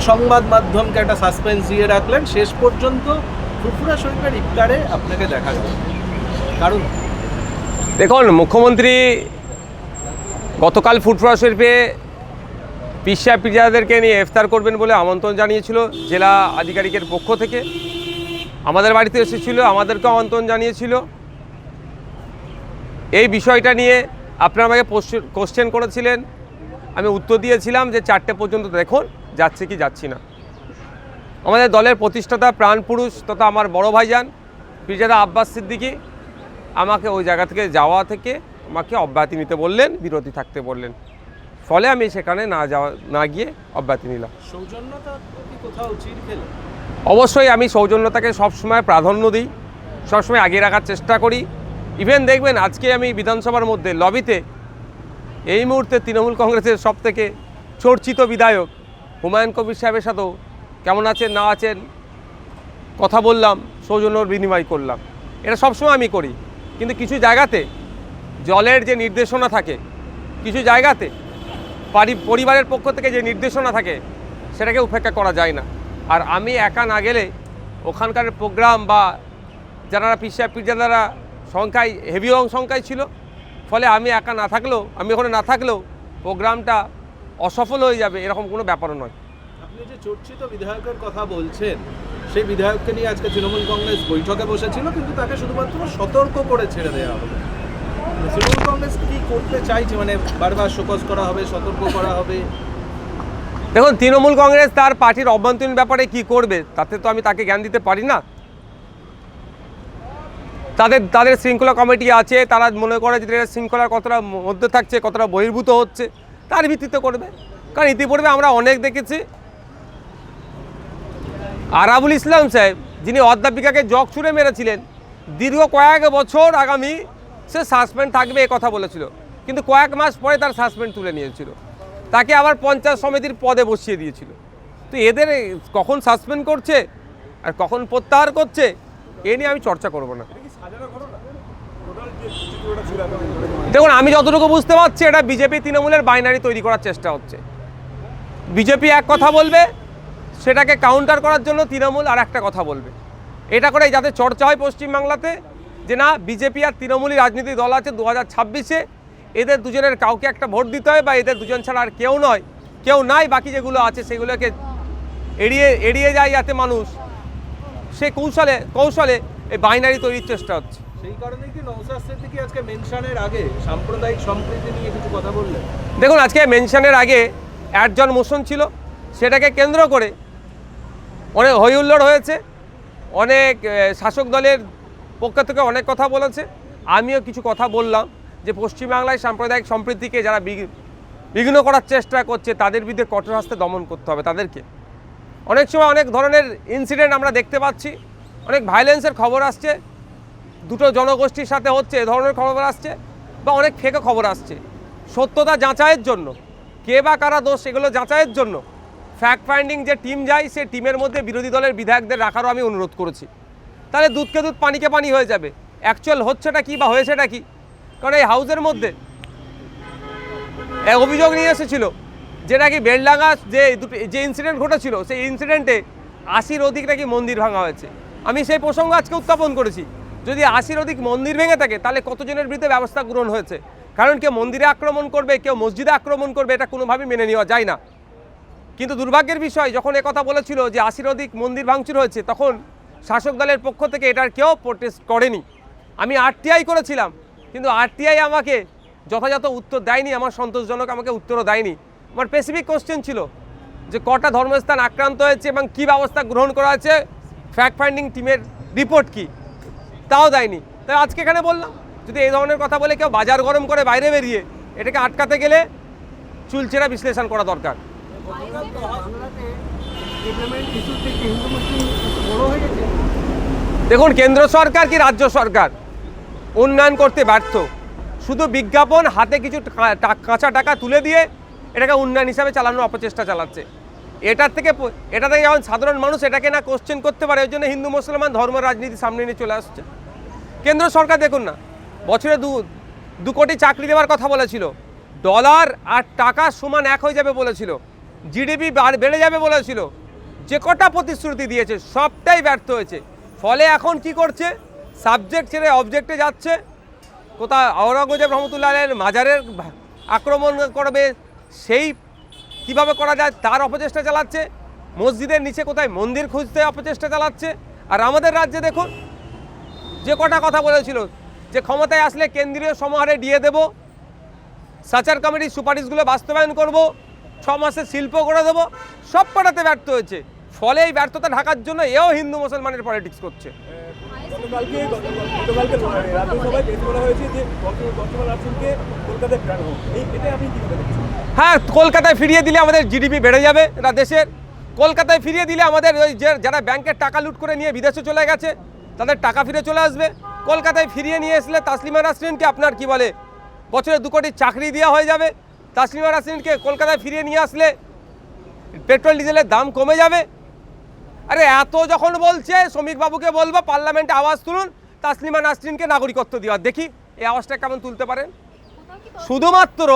সংবাদ মাধ্যমকে একটা সাসপেন্স দিয়ে রাখলেন, শেষ পর্যন্ত ফুরফুরা শরীফের ইফতারে আপনাকে দেখা গেল, কারণ দেখুন, মুখ্যমন্ত্রী গতকাল ফুরফুরা শরীফে পীর সাহেব পীরজাদাদেরকে নিয়ে ইফতার করবেন বলে আমন্ত্রণ জানিয়েছিল জেলা আধিকারিকের পক্ষ থেকে। আমাদের বাড়িতে এসেছিল, আমাদেরকেও আমন্ত্রণ জানিয়েছিল। এই বিষয়টা নিয়ে আপনারা আমাকে কোশ্চেন করেছিলেন, আমি উত্তর দিয়েছিলাম যে 4টে পর্যন্ত দেখুন যাচ্ছে কি যাচ্ছি না। আমাদের দলের প্রতিষ্ঠাতা প্রাণপুরুষ তথা আমার বড় ভাইজান পীরজাদা আব্বাস সিদ্দিকী আমাকে ওই জায়গা থেকে যাওয়া থেকে আমাকে অব্যাহতি নিতে বললেন, বিরতি থাকতে বললেন। ফলে আমি সেখানে না গিয়ে অব্যাহতি নিলাম। সৌজন্যতা কি কোথাও চির খেল? অবশ্যই আমি সৌজন্যতাকে সবসময় প্রাধান্য দিই, সবসময় আগিয়ে রাখার চেষ্টা করি। ইভেন দেখবেন আজকে আমি বিধানসভার মধ্যে লবিতে এই মুহূর্তে তৃণমূল কংগ্রেসের সবথেকে চর্চিত বিধায়ক হুমায়ুন কবির সাহেবের সাথেও কেমন আছেন না আছেন কথা বললাম, সৌজন্যর বিনিময় করলাম। এটা সবসময় আমি করি। কিন্তু কিছু জায়গাতে জলের যে নির্দেশনা থাকে, কিছু জায়গাতে পরিবারের পক্ষ থেকে যে নির্দেশনা থাকে সেটাকে উপেক্ষা করা যায় না। আর আমি একা না গেলে ওখানকার প্রোগ্রাম বা যারা পীর সাহেব পীরজাদারা সংখ্যায় হেভি সংখ্যায় ছিল, ফলে আমি একা না থাকলেও, আমি ওখানে না থাকলেও প্রোগ্রামটা অসফল হয়ে যাবে এরকম কোনো ব্যাপারও নয়। আপনি যে চর্চিত বিধায়কের কথা বলছেন, সেই বিধায়ককে নিয়ে আজকে তৃণমূল কংগ্রেস বৈঠকে বসেছিল, কিন্তু তাকে শুধুমাত্র সতর্ক করে ছেড়ে দেওয়া হবে। তৃণমূল কংগ্রেস কি করতে চাইছে, মানে বারবার শোকজ করা হবে, সতর্ক করা হবে? দেখুন, তৃণমূল কংগ্রেস তার পার্টির অভ্যন্তরীণ ব্যাপারে কি করবে তাতে তো আমি তাকে জ্ঞান দিতে পারি না। তাদের শৃঙ্খলা কমিটি আছে, তারা মনে করে যে শৃঙ্খলার কতটা মধ্যে থাকছে, কতটা বহির্ভূত হচ্ছে, তার ভিত্তিতে করবে। কারণ ইতিপূর্বে আমরা অনেক দেখেছি আরাবুল ইসলাম সাহেব, যিনি অধ্যাপিকাকে জগ ছুঁড়ে মেরেছিলেন, দীর্ঘ কয়েক বছর আগামী সে সাসপেন্ড থাকবে এ কথা বলেছিল, কিন্তু কয়েক মাস পরে তার সাসপেন্ড তুলে নিয়েছিল, তাকে আবার পঞ্চায়েত সমিতির পদে বসিয়ে দিয়েছিল। তো এদের কখন সাসপেন্ড করছে আর কখন প্রত্যাহার করছে এ নিয়ে আমি চর্চা করব না। দেখুন, আমি যতটুকু বুঝতে পারছি এটা বিজেপি তৃণমূলের বাইনারি তৈরি করার চেষ্টা হচ্ছে। বিজেপি এক কথা বলবে, সেটাকে কাউন্টার করার জন্য তৃণমূল আর একটা কথা বলবে। এটা করে যাতে চর্চা হয় পশ্চিমবাংলাতে যে না, বিজেপি আর তৃণমূলই রাজনৈতিক দল আছে, 2026-এ এদের দুজনের কাউকে একটা ভোট দিতে হয়, বা এদের দুজন ছাড়া আর কেউ নাই, বাকি যেগুলো আছে সেগুলোকে এড়িয়ে যায়, যাতে মানুষ সে কৌশলে এই বাইনারি তৈরির চেষ্টা হচ্ছে। সেই কারণেই কি নওশাদ সিদ্দিকী আজকে মেনশনের আগে সাম্প্রদায়িক সম্প্রীতি নিয়ে কিছু কথা বললেন? দেখুন, আজকে মেনশনের আগে একজন মোশন ছিল, সেটাকে কেন্দ্র করে অনেক হইহুল্লোড় হয়েছে, অনেক শাসক দলের পক্ষ থেকে অনেক কথা বলেছে। আমিও কিছু কথা বললাম যে পশ্চিমবাংলায় সাম্প্রদায়িক সম্প্রীতিকে যারা বিঘ্ন করার চেষ্টা করছে তাদের বিরুদ্ধে কঠোর হস্তে দমন করতে হবে তাদেরকে। অনেক সময় অনেক ধরনের ইনসিডেন্ট আমরা দেখতে পাচ্ছি, অনেক ভায়োলেন্সের খবর আসছে, দুটো জনগোষ্ঠীর সাথে হচ্ছে এ ধরনের খবর আসছে, বা অনেক ফেক খবর আসছে। সত্যতা যাচাইয়ের জন্য, কে বা কারা দোষ সেগুলো যাচাইয়ের জন্য ফ্যাক্ট ফাইন্ডিং যে টিম যায়, সে টিমের মধ্যে বিরোধী দলের বিধায়কদের রাখারও আমি অনুরোধ করেছি। তাহলে দুধকে দুধ পানিকে পানি হয়ে যাবে, অ্যাকচুয়াল হচ্ছেটা কি বা হয়েছেটা কি। কারণ এই হাউসের মধ্যে এক অভিযোগ নিয়ে এসেছিল যে নাকি বেলডাঙ্গা যে ইনসিডেন্ট ঘটেছিল, সেই ইনসিডেন্টে 80-র অধিক নাকি মন্দির ভাঙা হয়েছে। আমি সেই প্রসঙ্গ আজকে উত্থাপন করেছি। যদি 80-র অধিক মন্দির ভেঙে থাকে তাহলে কতজনের বিরুদ্ধে ব্যবস্থা গ্রহণ হয়েছে। কারণ কেউ মন্দিরে আক্রমণ করবে, কেউ মসজিদে আক্রমণ করবে, এটা কোনোভাবেই মেনে নেওয়া যায় না। কিন্তু দুর্ভাগ্যের বিষয়, যখন কথা বলেছিল যে 80-র অধিক মন্দির ভাঙচুর হয়েছে, তখন শাসক দলের পক্ষ থেকে এটার কেউ প্রোটেস্ট করেনি। আমি আরটিআই করেছিলাম, কিন্তু আরটিআই আমাকে যথাযথ উত্তর দেয়নি, আমার সন্তোষজনক আমাকে উত্তরও দেয়নি। আমার স্পেসিফিক কোশ্চেন ছিল যে কটা ধর্মস্থান আক্রান্ত হয়েছে এবং কী ব্যবস্থা গ্রহণ করা হয়েছে, ফ্যাক্ট ফাইন্ডিং টিমের রিপোর্ট কি, তাও দেয়নি। তাই আজকে এখানে বললাম, যদি এই ধরনের কথা বলে কেউ বাজার গরম করে বাইরে বেরিয়ে, এটাকে আটকাতে গেলে চুলচেরা বিশ্লেষণ করা দরকার। দেখুন, কেন্দ্র সরকার কি রাজ্য সরকার উন্নয়ন করতে ব্যর্থ, শুধু বিজ্ঞাপন হাতে কিছু কাঁচা টাকা তুলে দিয়ে এটাকে উন্নয়ন হিসাবে চালানোর অপচেষ্টা চালাচ্ছে। এটা থেকে যখন সাধারণ মানুষ এটাকে না কোশ্চেন করতে পারে, ওই জন্য হিন্দু মুসলমান ধর্ম রাজনীতি সামনে নিয়ে চলে আসছে। কেন্দ্র সরকার দেখুন না, বছরে 2 কোটি চাকরি দেওয়ার কথা বলেছিল, ডলার আর টাকা সমান এক হয়ে যাবে বলেছিল, জিডিপি বেড়ে যাবে বলেছিল, যে কটা প্রতিশ্রুতি দিয়েছে সবটাই ব্যর্থ হয়েছে। ফলে এখন কি করছে, সাবজেক্ট ছেড়ে অবজেক্টে যাচ্ছে। কোথাও আওরঙ্গজেব রহমতুল্লাহের মাজারের আক্রমণ করবে, সেই কিভাবে করা যায় তার অপচেষ্টা চালাচ্ছে। মসজিদের নিচে কোথায় মন্দির খুঁজতে অপচেষ্টা চালাচ্ছে। আর আমাদের রাজ্যে দেখুন, যে কটা কথা বলেছিল যে ক্ষমতায় আসলে কেন্দ্রীয় সমাহারে দিয়ে দেব, সাচার কমিটির সুপারিশগুলো বাস্তবায়ন করব, 6 মাসের শিল্প করে দেবো, সব কটাতে ব্যর্থ হয়েছে। ফলে এই ব্যর্থতা ঢাকার জন্য এও হিন্দু মুসলমানের পলিটিক্স করছে। গতকালকে রাজ্যসভায় পেশ করা হয়েছে যে বর্তমান আসনকে কলকাতায় ফেরানো হোক, এটা আপনি কি বলে দেখছেন? হ্যাঁ, কলকাতায় ফিরিয়ে দিলে আমাদের জিডিপি বেড়ে যাবে না দেশের। কলকাতায় ফিরিয়ে দিলে আমাদের ওই যে যারা ব্যাংকের টাকা লুট করে নিয়ে বিদেশে চলে গেছে তাদের টাকা ফিরে চলে আসবে। কলকাতায় ফিরিয়ে নিয়ে আসলে তাসলিমা নাসরিনকে আপনার কি বলে বছরে 2 কোটি চাকরি দেওয়া হয়ে যাবে। তাসলিমা নাসরিনকে কলকাতায় ফিরিয়ে নিয়ে আসলে পেট্রোল ডিজেলের দাম কমে যাবে। আরে এত যখন বলছে, শ্রমিকবাবুকে বলবো পার্লামেন্টে আওয়াজ তুলুন তাসলিমা নাসরিনকে নাগরিকত্ব দেওয়ার, দেখি এই আওয়াজটা কেমন তুলতে পারেন। শুধুমাত্র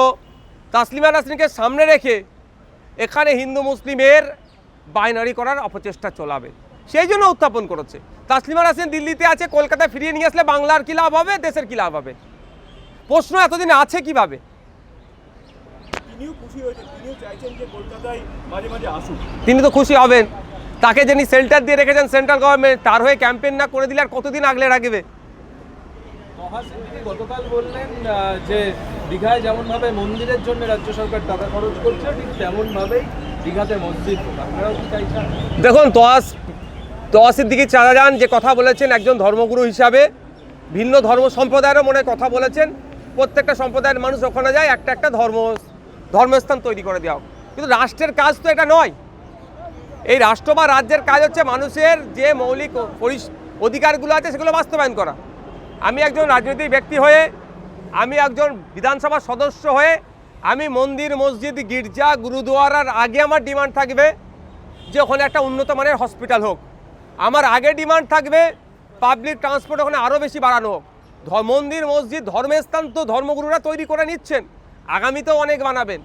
তাসলিমা নাসরিনকে সামনে রেখে এখানে হিন্দু মুসলিমের বাইনারি করার অপচেষ্টা চলাবে, সেই জন্য উত্থাপন করেছে। তাসলিমা নাসরিন দিল্লিতে আছে, কলকাতায় ফিরিয়ে নিয়ে আসলে বাংলার কী লাভ হবে, দেশের কী লাভ হবে? প্রশ্ন এতদিন আছে কিভাবে? তিনিও খুশি হয়েছেন, তিনিও চাইছেন যে কলকাতায় মাঝে মাঝে আসুন। তিনি তো খুশি হবেন, তাকে যিনি শেল্টার দিয়ে রেখেছেন সেন্ট্রাল গভর্নমেন্ট, তার হয়ে ক্যাম্পেইন না করে দিলে আর কতদিন আগলে রাখবে? গতকাল বললেন যে দীঘায় যেমনভাবে মন্দিরের জন্য রাজ্য সরকার টাকা খরচ করছে, ঠিক তেমনভাবেই দীঘাতে মসজিদ, আপনারাও কি চাইছেন? দেখুন, তোয়া সিদ্দিকী চাচাজান যে কথা বলেছেন একজন ধর্মগুরু হিসাবে, ভিন্ন ধর্ম সম্প্রদায়েরও মনে কথা বলেছেন। প্রত্যেকটা সম্প্রদায়ের মানুষ ওখানে যায়, একটা একটা ধর্মস্থান তৈরি করে দেওয়া। কিন্তু রাষ্ট্রের কাজ তো এটা নয়। এই রাষ্ট্র বা রাজ্যের কাজ হচ্ছে মানুষের যে মৌলিক অধিকারগুলো আছে সেগুলো বাস্তবায়ন করা। আমি একজন রাজনৈতিক ব্যক্তি হয়ে, আমি একজন বিধানসভা সদস্য হয়ে, আমি মন্দির, মসজিদ, গির্জা, গুরুদুয়ারার আগে আমার ডিমান্ড থাকবে যে ওখানে একটা উন্নত মানের হসপিটাল হোক। আমার আগে ডিমান্ড থাকবে পাবলিক ট্রান্সপোর্ট ওখানে আরও বেশি বাড়ানো হোক। মন্দির, মসজিদ, ধর্মস্থান তো ধর্মগুরুরা তৈরি করে নিচ্ছেন, আগামীতেও অনেক বানাবেন।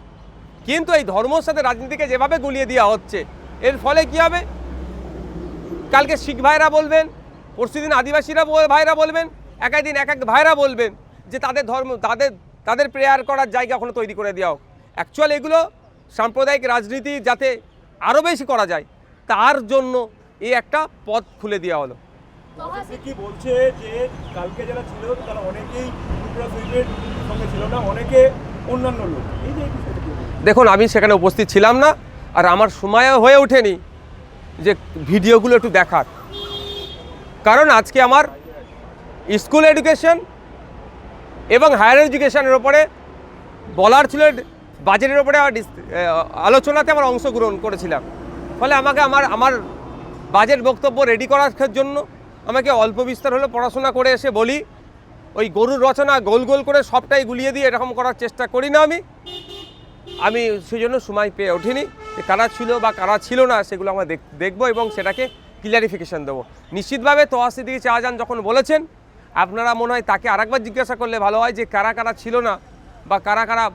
কিন্তু এই ধর্মের সাথে রাজনীতিকে যেভাবে গুলিয়ে দেওয়া হচ্ছে, এর ফলে কী হবে? কালকে শিখ ভাইরা বলবেন, পরশুদিন আদিবাসীরা ভাইরা বলবেন, একাই দিন এক ভাইরা বলবেন যে তাদের ধর্ম, তাদের প্রেয়ার করার জায়গা ওখানে তৈরি করে দেওয়া হোক। অ্যাকচুয়ালি এগুলো সাম্প্রদায়িক রাজনীতি যাতে আরও বেশি করা যায় তার জন্য এই একটা পথ খুলে দেওয়া হলো। কি বলছে যে কালকে যারা ছিল তারা অনেকেই ত্রিপুরা সুইপের সঙ্গে ছিল না, অনেকে অন্যান্য লোক। এই যে দেখুন, আমি সেখানে উপস্থিত ছিলাম না, আর আমার সময়ও হয়ে ওঠেনি যে ভিডিওগুলো একটু দেখার। কারণ আজকে আমার স্কুল এডুকেশন এবং হায়ার এডুকেশনের ওপরে বলার ছিল, বাজেটের ওপরে আলোচনাতে আমার অংশগ্রহণ করেছিলাম। ফলে আমাকে আমার বাজেট বক্তব্য রেডি করার জন্য আমাকে অল্প বিস্তার হলে পড়াশোনা করে এসে বলি, ওই গরুর রচনা গোল গোল করে সবটাই গুলিয়ে দিয়ে এরকম করার চেষ্টা করি না। আমি সেই জন্য সময় পেয়ে ওঠিনি যে কারা ছিল বা কারা ছিল না সেগুলো আমরা দেখবো এবং সেটাকে ক্লিয়ারিফিকেশান দেবো। নিশ্চিতভাবে তোয়া সিদ্দিকী চাচাজান যখন বলেছেন, আপনারা মনে হয় তাকে আরেকবার জিজ্ঞাসা করলে ভালো হয় যে কারা কারা ছিল না বা কারা কারা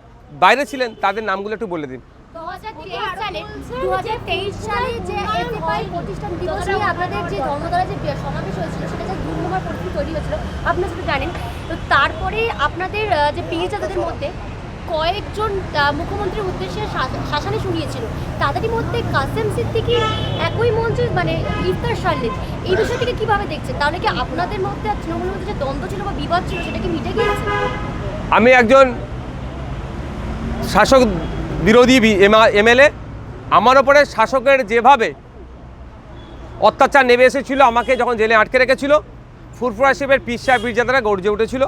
বাইরে ছিলেন, তাদের নামগুলো একটু বলে দিন। 2023 সালে যে এসএফআই প্রতিষ্ঠান দিবস নিয়ে আপনাদের যে ধর্মতলায় যে সমাবেশ হয়েছিল, সেটা যে দুর্গমার পরিস্থিতি তৈরি হয়েছিল আপনারা সেটা জানেন। তো তারপরে আপনাদের যে পীরজাদাদের মধ্যে কয়েকজন মুখ্যমন্ত্রীর উদ্দেশ্যে শাসানি শুনিয়েছিল, তাদেরই মধ্যে কাসেম সিদ্দিকী একই মঞ্চে মানে ইফতার সারলেন। এই বিষয়টিকে কীভাবে দেখছেন? তাহলে কি আপনাদের মধ্যে আর তৃণমূলের মধ্যে যে দ্বন্দ্ব ছিল বা বিবাদ ছিল সেটা কি মিটে গিয়েছে? আমি একজন শাসক বিরোধী এমএলএ, আমার ওপরে শাসকের যেভাবে অত্যাচার নেমে এসেছিল, আমাকে যখন জেলে আটকে রেখেছিল, ফুরফুরা শিবের পীর সাহেব পীরজাদারা গর্জে উঠেছিল।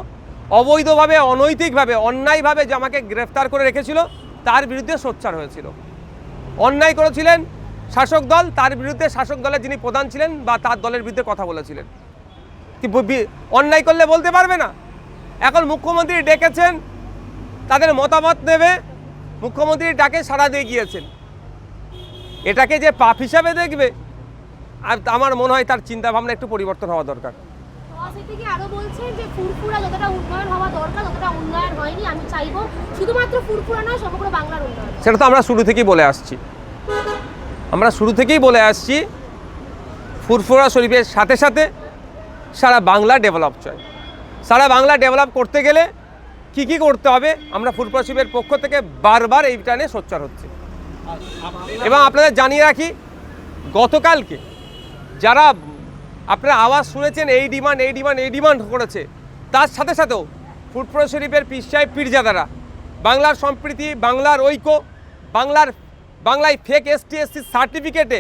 অবৈধভাবে, অনৈতিকভাবে, অন্যায়ভাবে যে আমাকে গ্রেফতার করে রেখেছিল তার বিরুদ্ধে সোচ্চার হয়েছিল। অন্যায় করেছিলেন শাসক দল, তার বিরুদ্ধে শাসক দলের যিনি প্রধান ছিলেন বা তার দলের বিরুদ্ধে কথা বলেছিলেন। অন্যায় করলে বলতে পারবে না। এখন মুখ্যমন্ত্রী ডেকেছেন, তাদের মতামত নেবে, মুখ্যমন্ত্রী ডাকে সাড়া দিয়ে গিয়েছেন। এটাকে যে পাপ হিসাবে দেখবে, আর আমার মনে হয় তার চিন্তাভাবনা একটু পরিবর্তন হওয়া দরকার। আরো বলছেন যে ফুরফুরা যতটা উন্নয়ন হওয়া দরকার ততটা উন্নয়ন হয়নি, আমি চাইবো শুধুমাত্র ফুরফুরা নয় সমগ্র বাংলার উন্নয়ন। সেটা তো আমরা শুরু থেকেই বলে আসছি। আমরা শুরু থেকেই বলে আসছি ফুরফুরা শরীফের সাথে সাথে সারা বাংলা ডেভেলপ চাই। সারা বাংলা ডেভেলপ করতে গেলে কি কি করতে হবে আমরা ফুরফুরা শরীফের পক্ষ থেকে বারবার এই টানে সোচ্চার হচ্ছে। এবং আপনাদের জানিয়ে রাখি, গতকালকে যারা আপনারা আওয়াজ শুনেছেন এই ডিমান্ড করেছে, তার সাথে সাথেও ফুরফুরা শরীফের পীর সাহেব পীরজাদারা বাংলার সম্প্রীতি, বাংলার ঐক্য, বাংলায় ফেক ST SC সার্টিফিকেটে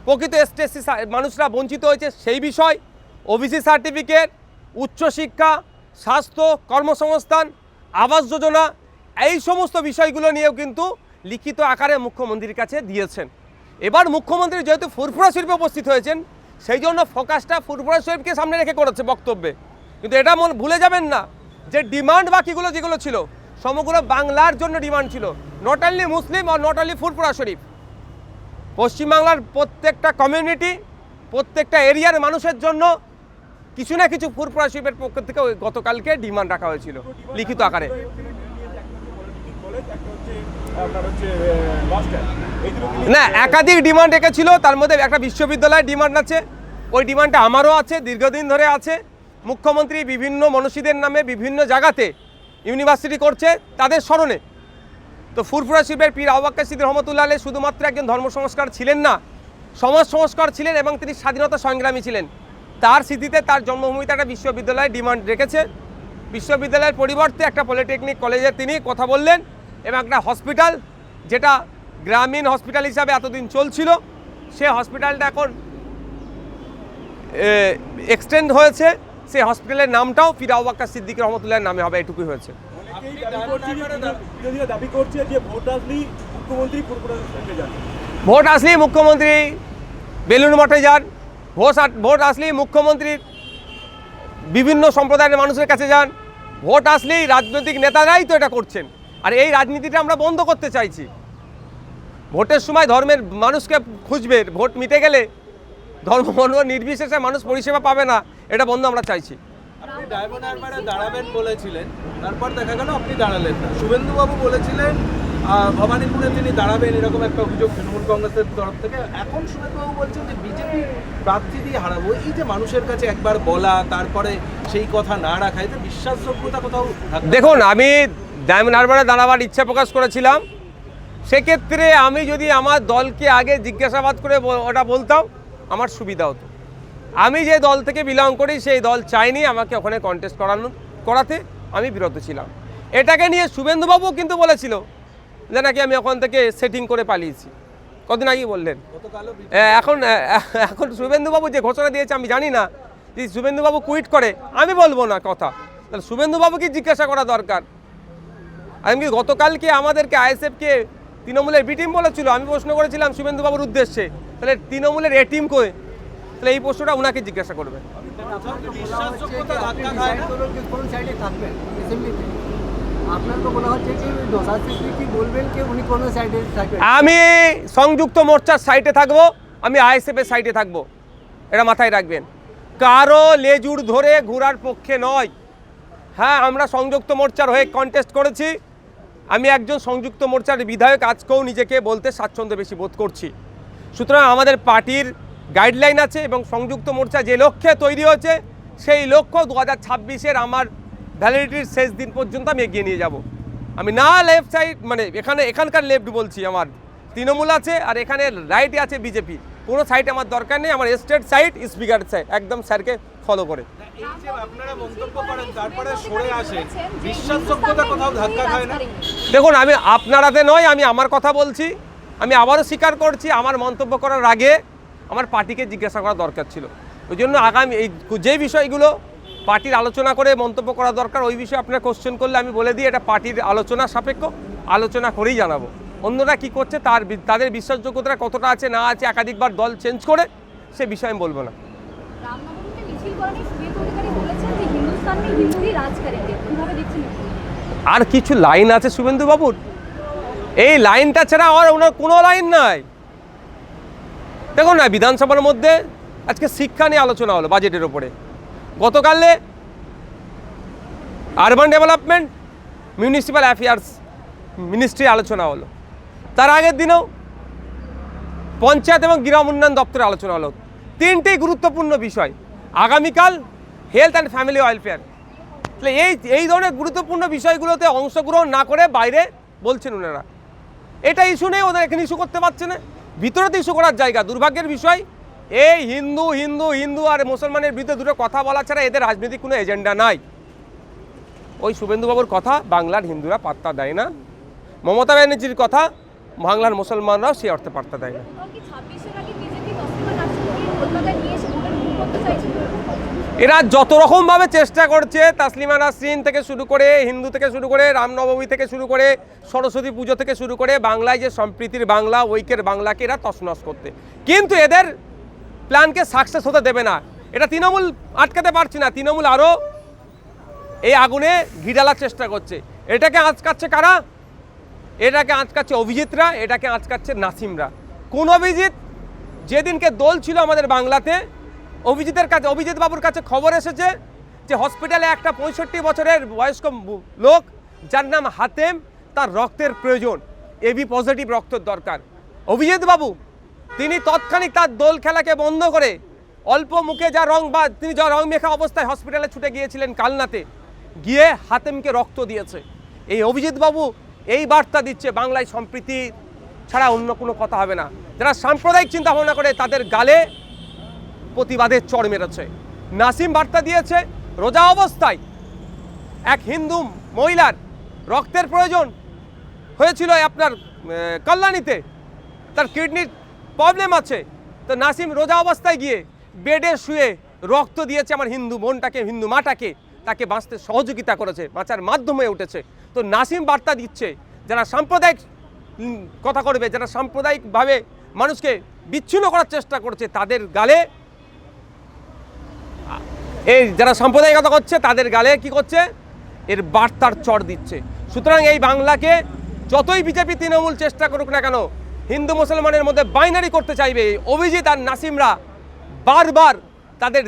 প্রকৃত ST SC মানুষরা বঞ্চিত হয়েছে সেই বিষয়, OBC সার্টিফিকেট, উচ্চশিক্ষা, স্বাস্থ্য, কর্মসংস্থান, আবাস যোজনা, এই সমস্ত বিষয়গুলো নিয়েও কিন্তু লিখিত আকারে মুখ্যমন্ত্রীর কাছে দিয়েছেন। এবার মুখ্যমন্ত্রী যেহেতু ফুরফুরা শরীফে উপস্থিত হয়েছেন, সেই জন্য ফোকাসটা ফুরফুরা শরীফকে সামনে রেখে করেছে বক্তব্যে। কিন্তু এটা ভুলে যাবেন না যে ডিমান্ড বাকিগুলো যেগুলো ছিল সমগ্র বাংলার জন্য ডিমান্ড ছিল, নট অনলি মুসলিম আর নট অনলি ফুরফুরা শরীফ। পশ্চিমবাংলার প্রত্যেকটা কমিউনিটি, প্রত্যেকটা এরিয়ার মানুষের জন্য কিছু না কিছু ফুরফুরা শরীফের পক্ষ থেকে গতকালকে ডিমান্ড রাখা হয়েছিল লিখিত আকারে। না, একাধিক ডিমান্ড রেখেছিল, তার মধ্যে একটা বিশ্ববিদ্যালয়ের ডিমান্ড আছে, ওই ডিমান্ডটা আমারও আছে, দীর্ঘদিন ধরে আছে। মুখ্যমন্ত্রী বিভিন্ন মনীষীদের নামে বিভিন্ন জায়গাতে ইউনিভার্সিটি করছে তাদের স্মরণে। তো ফুরফুরা শরীফের পীর আবু বকর সিদ্দিক রহমতুল্লাহ আলাইহি শুধুমাত্র একজন ধর্ম সংস্কার ছিলেন না, সমাজ সংস্কার ছিলেন এবং তিনি স্বাধীনতা সংগ্রামী ছিলেন। তার স্মৃতিতে তার জন্মভূমিতে একটা বিশ্ববিদ্যালয়ের ডিমান্ড রেখেছে। বিশ্ববিদ্যালয়ের পরিবর্তে একটা পলিটেকনিক কলেজে তিনি কথা বললেন এবং একটা হসপিটাল, যেটা গ্রামীণ হসপিটাল হিসাবে এতদিন চলছিল, সে হসপিটালটা এখন এক্সটেন্ড হয়েছে, সেই হসপিটালের নামটাও পীর আবু বকর সিদ্দিক রহমতুল্লাহর নামে হবে, এটুকুই হয়েছে। দাবি করছে যে ভোট আসলেই মুখ্যমন্ত্রী ফুরফুরা শরীফে যান, ভোট আসলেই মুখ্যমন্ত্রী বেলুন মঠে যান, ভোট আসলেই মুখ্যমন্ত্রীর বিভিন্ন সম্প্রদায়ের মানুষের কাছে যান, ভোট আসলেই রাজনৈতিক নেতারাই তো এটা করছেন। আর এই রাজনীতিটা আমরা বন্ধ করতে চাইছি। ভোটের সময় ধর্মের মানুষকে খুঁজবে, ভোট মিটে গেলে ধর্ম নির্বিশেষে মানুষ পরিষেবা পাবে না, এটা বন্ধ আমরা চাইছি। আপনি ডায়মন্ড হারবারে দাঁড়াবেন বলেছিলেন, তারপর দেখা গেল আপনি দাঁড়ালেন না। শুভেন্দুবাবু বলেছিলেন ভবানীপুরে তিনি দাঁড়াবেন, এরকম একটা অভিযোগ তৃণমূল কংগ্রেসের তরফ থেকে। এখন শুভেন্দুবাবু বলছেন যে বিজেপি প্রার্থী দিয়ে হারাবো। এই যে মানুষের কাছে একবার বলা, তারপরে সেই কথা না রাখা, এতে বিশ্বাসযোগ্যতা কোথাও দেখুন, আমি ডায়মন্ড হারবারে দাঁড়াবার ইচ্ছা প্রকাশ করেছিলাম। সেক্ষেত্রে আমি যদি আমার দলকে আগে জিজ্ঞাসাবাদ করে ওটা বলতাম আমার সুবিধা হতো। আমি যে দল থেকে বিলং করি সেই দল চাইনি আমাকে ওখানে কন্টেস্ট করাতে, আমি বিরত ছিলাম। এটাকে নিয়ে শুভেন্দুবাবু কিন্তু বলেছিল যে নাকি আমি ওখান থেকে সেটিং করে পালিয়েছি, কদিন আগেই বললেন। এখন শুভেন্দুবাবু যে ঘোষণা দিয়েছে আমি জানি না, যদি শুভেন্দুবাবু কুইট করে আমি বলবো না কথা, তাহলে শুভেন্দুবাবুকে জিজ্ঞাসা করা দরকার। আমি গতকালকে আমাদেরকে আইএসএফকে তৃণমূলের বি টিম বলেছিল, আমি প্রশ্ন করেছিলাম শুভেন্দুবাবুর উদ্দেশ্যে, তাহলে তৃণমূলের এ টিম করে, তাহলে এই প্রশ্নটা ওনাকে জিজ্ঞাসা করবেন। আমি সংযুক্ত মোর্চার সাইডে থাকবো, আমি আইএসএফের সাইডে থাকবো, এটা মাথায় রাখবেন। কারো লেজুর ধরে ঘোরার পক্ষে নয়। হ্যাঁ, আমরা সংযুক্ত মোর্চার হয়ে কন্টেস্ট করেছি, আমি একজন সংযুক্ত মোর্চার বিধায়ক, আজকেও নিজেকে বলতে স্বাচ্ছন্দ্য বেশি বোধ করছি। সুতরাং আমাদের পার্টির গাইডলাইন আছে এবং সংযুক্ত মোর্চা যে লক্ষ্যে তৈরি হয়েছে সেই লক্ষ্য 2026-এর আমার ভ্যালিডিটির শেষ দিন পর্যন্ত আমি এগিয়ে নিয়ে যাব। আমি না লেফট সাইড, মানে এখানকার লেফট বলছি, আমার তৃণমূল আছে আর এখানে রাইটে আছে বিজেপি, কোনো সাইড আমার দরকার নেই। আমার স্টেট সাইড স্পিকার সাইড একদম স্যারকে ফলো করে। দেখুন, আমি আপনারাতে নয়, আমি আমার কথা বলছি। আমি আবারও স্বীকার করছি, আমার মন্তব্য করার আগে আমার পার্টিকে জিজ্ঞাসা করা দরকার ছিল। ওই জন্য আগামী এই যে বিষয়গুলো পার্টির আলোচনা করে মন্তব্য করা দরকার, ওই বিষয়ে আপনারা কোশ্চেন করলে আমি বলে দিই এটা পার্টির আলোচনা সাপেক্ষ, আলোচনা করেই জানাবো। অন্যরা কি করছে, তাদের বিশ্বাসযোগ্যতা কতটা আছে না আছে, একাধিকবার দল চেঞ্জ করে, সে বিষয়ে আমি বলবো না। আর কিছু লাইন আছে শুভেন্দু বাবুর, এই লাইনটা ছাড়া আর ওনার কোনো লাইন নাই। দেখুন না, বিধানসভার মধ্যে আজকে শিক্ষা নিয়ে আলোচনা হলো বাজেটের ওপরে, গতকালে urban development municipal affairs ministry আলোচনা হলো, তার আগের দিনেও পঞ্চায়েত এবং গ্রাম উন্নয়ন দপ্তরে আলোচনা হলো। তিনটেই গুরুত্বপূর্ণ বিষয়। আগামীকাল হেলথ অ্যান্ড ফ্যামিলি ওয়েলফেয়ার। তাহলে এই ধরনের গুরুত্বপূর্ণ বিষয়গুলোতে অংশগ্রহণ না করে বাইরে বলছেন ওনারা। এটা ইস্যু নেই, ওদের এখানে ইস্যু করতে পারছে না, ভিতরে তো ইস্যু করার জায়গা। দুর্ভাগ্যের বিষয়, এই হিন্দু হিন্দু হিন্দু আর মুসলমানের বিরুদ্ধে দুটো কথা বলা ছাড়া এদের রাজনৈতিক কোনো এজেন্ডা নাই। ওই শুভেন্দুবাবুর কথা বাংলার হিন্দুরা পাত্তা দেয় না, মমতা ব্যানার্জির কথা বাংলার মুসলমানরাও সে অর্থে পাত্তা দেয় না। এরা যত রকমভাবে চেষ্টা করছে, তাসলিমা নাসরিন থেকে শুরু করে, হিন্দু থেকে শুরু করে, রামনবমী থেকে শুরু করে, সরস্বতী পুজো থেকে শুরু করে, বাংলায় যে সম্প্রীতির বাংলা, ঐক্যের বাংলাকে এরা তছনছ করতে, কিন্তু এদের প্ল্যানকে সাকসেস হতে দেবে না। এটা তৃণমূল আটকাতে পারছে না, তৃণমূল আরও এই আগুনে ঘি ঢালার চেষ্টা করছে। এটাকে আঁচকাচ্ছে কারা? এটাকে আঁচকাচ্ছে অভিজিৎরা, এটাকে আঁচকাচ্ছে নাসিমরা। কোন অভিজিৎ? যেদিনকে দোল ছিল আমাদের বাংলাতে, অভিজিৎ বাবুর কাছে খবর এসেছে যে হসপিটালে একটা 65 বছরের বয়স্ক লোক যার নাম হাতেম, তার রক্তের প্রয়োজন, এবি পজিটিভ রক্তের দরকার। অভিজিৎ বাবু তিনি তৎক্ষণিক তার দোল খেলাকে বন্ধ করে অল্প মুখে তিনি যা রং মেখা অবস্থায় হসপিটালে ছুটে গিয়েছিলেন কালনাতে, গিয়ে হাতেমকে রক্ত দিয়েছে। এই অভিজিৎ বাবু এই বার্তা দিচ্ছে বাংলায় সম্প্রীতি ছাড়া অন্য কোনো কথা হবে না। যারা সাম্প্রদায়িক চিন্তা ভাবনা করে তাদের গালে প্রতিবাদের চড় মেরেছে। নাসিম বার্তা দিয়েছে রোজা অবস্থায় এক হিন্দু মহিলার রক্তের প্রয়োজন হয়েছিল আপনার কল্যাণীতে, তার কিডনির প্রবলেম আছে, তো নাসিম রোজা অবস্থায় গিয়ে বেডে শুয়ে রক্ত দিয়েছে আমার হিন্দু বোনটাকে, হিন্দু মাটাকে, তাকে বাঁচতে সহযোগিতা করেছে, বাঁচার মাধ্যম হয়ে উঠেছে। তো নাসিম বার্তা দিচ্ছে যারা সাম্প্রদায়িক কথা করবে, যারা সাম্প্রদায়িকভাবে মানুষকে বিচ্ছিন্ন করার চেষ্টা করছে, তাদের গালে যারা সাম্প্রদায়িকতা করছে তাদের গালে কি করছে? এর বার্তার চড় দিচ্ছে। সুতরাং এই বাংলাকে যতই বিজেপি তৃণমূল চেষ্টা করুক না কেন, হিন্দু মুসলমানের মধ্যে বাইনারি করতে চাইবে, অভিজিৎ আর নাসিমরা বারবার তাদের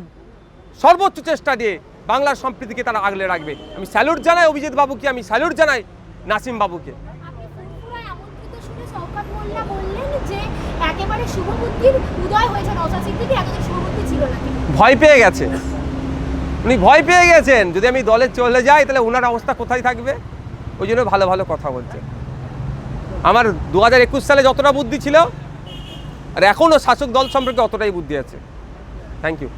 সর্বোচ্চ চেষ্টা দিয়ে বাংলার সম্প্রীতিকে তারা আগলে রাখবে। আমি স্যালুট জানাই অভিজিৎ বাবুকে, আমি স্যালুট জানাই নাসিম বাবুকে। ভয় পেয়ে গেছে, উনি ভয় পেয়ে গেছেন যদি আমি দলে চলে যাই তাহলে ওনার অবস্থা কোথায় থাকবে, ওই জন্য ভালো ভালো কথা বলছে। আমার 2021 সালে যতটা বুদ্ধি ছিল আর এখনও শাসক দল সম্পর্কে অতটাই বুদ্ধি আছে। Thank you.